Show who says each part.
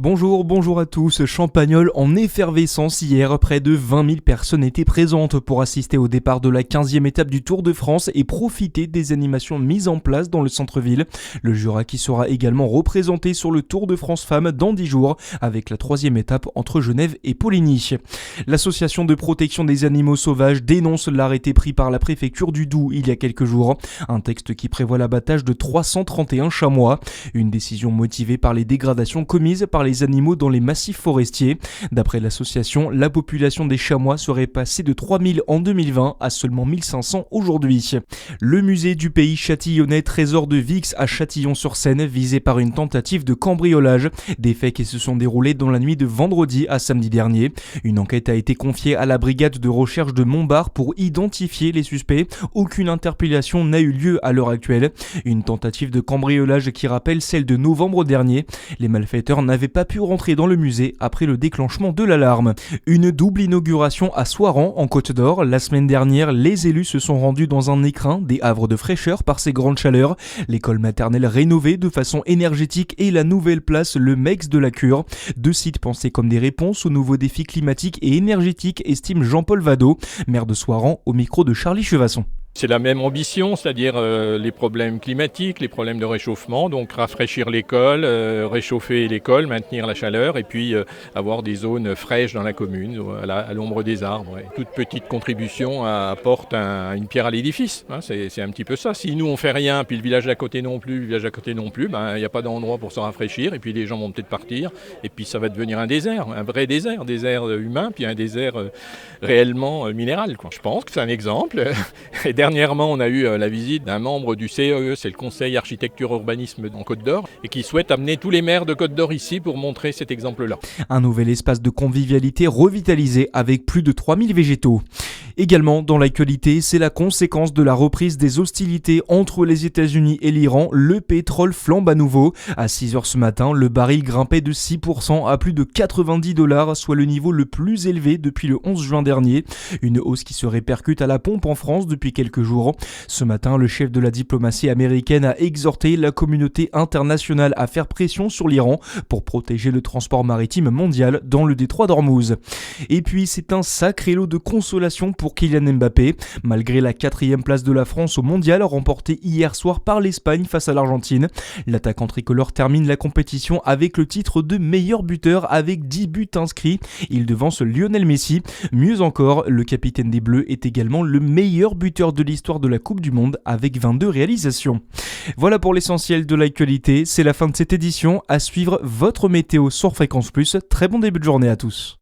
Speaker 1: Bonjour à tous. Champagnole en effervescence hier. Près de 20 000 personnes étaient présentes pour assister au départ de la 15e étape du Tour de France et profiter des animations mises en place dans le centre-ville. Le Jura qui sera également représenté sur le Tour de France Femmes dans 10 jours avec la 3e étape entre Genève et Poligny. L'association de protection des animaux sauvages dénonce l'arrêté pris par la préfecture du Doubs il y a quelques jours. Un texte qui prévoit l'abattage de 331 chamois. Une décision motivée par les dégradations commises par les animaux dans les massifs forestiers. D'après l'association, la population des chamois serait passée de 3000 en 2020 à seulement 1500 aujourd'hui. Le musée du pays châtillonnais Trésor de Vix à Châtillon-sur-Seine visé par une tentative de cambriolage. Des faits qui se sont déroulés dans la nuit de vendredi à samedi dernier. Une enquête a été confiée à la brigade de recherche de Montbard pour identifier les suspects. Aucune interpellation n'a eu lieu à l'heure actuelle. Une tentative de cambriolage qui rappelle celle de novembre dernier. Les malfaiteurs n'avaient pas pu rentrer dans le musée après le déclenchement de l'alarme. Une double inauguration à Soiran en Côte d'Or. La semaine dernière, les élus se sont rendus dans un écrin, des havres de fraîcheur par ces grandes chaleurs. L'école maternelle rénovée de façon énergétique et la nouvelle place Le Mex de la Cure. Deux sites pensés comme des réponses aux nouveaux défis climatiques et énergétiques, estime Jean-Paul Vado, maire de Soiran, au micro de Charlie Chevasson.
Speaker 2: C'est la même ambition, c'est-à-dire les problèmes climatiques, les problèmes de réchauffement, donc rafraîchir l'école, réchauffer l'école, maintenir la chaleur et puis avoir des zones fraîches dans la commune, à l'ombre des arbres. Ouais. Toute petite contribution apporte une pierre à l'édifice, hein, c'est un petit peu ça. Si nous on fait rien, puis le village d'à côté non plus, il n'y a pas d'endroit pour se rafraîchir et puis les gens vont peut-être partir et puis ça va devenir un désert, un vrai désert humain, puis un désert réellement minéral, quoi. Je pense que c'est un exemple. Dernièrement, on a eu la visite d'un membre du CEE, c'est le Conseil Architecture Urbanisme en Côte d'Or, et qui souhaite amener tous les maires de Côte d'Or ici pour montrer cet exemple-là.
Speaker 1: Un nouvel espace de convivialité revitalisé avec plus de 3000 végétaux. Également dans l'actualité, c'est la conséquence de la reprise des hostilités entre les États-Unis et l'Iran. Le pétrole flambe à nouveau. À 6h ce matin, le baril grimpait de 6% à plus de $90, soit le niveau le plus élevé depuis le 11 juin dernier. Une hausse qui se répercute à la pompe en France depuis quelques jours. Ce matin, le chef de la diplomatie américaine a exhorté la communauté internationale à faire pression sur l'Iran pour protéger le transport maritime mondial dans le détroit d'Ormuz. Et puis, c'est un sacré lot de consolation pour Kylian Mbappé. Malgré la 4e place de la France au mondial remportée hier soir par l'Espagne face à l'Argentine, l'attaquant tricolore termine la compétition avec le titre de meilleur buteur avec 10 buts inscrits. Il devance Lionel Messi. Mieux encore, le capitaine des Bleus est également le meilleur buteur de l'histoire de la Coupe du Monde avec 22 réalisations. Voilà pour l'essentiel de l'actualité. C'est la fin de cette édition. À suivre votre météo sur Fréquence Plus. Très bon début de journée à tous.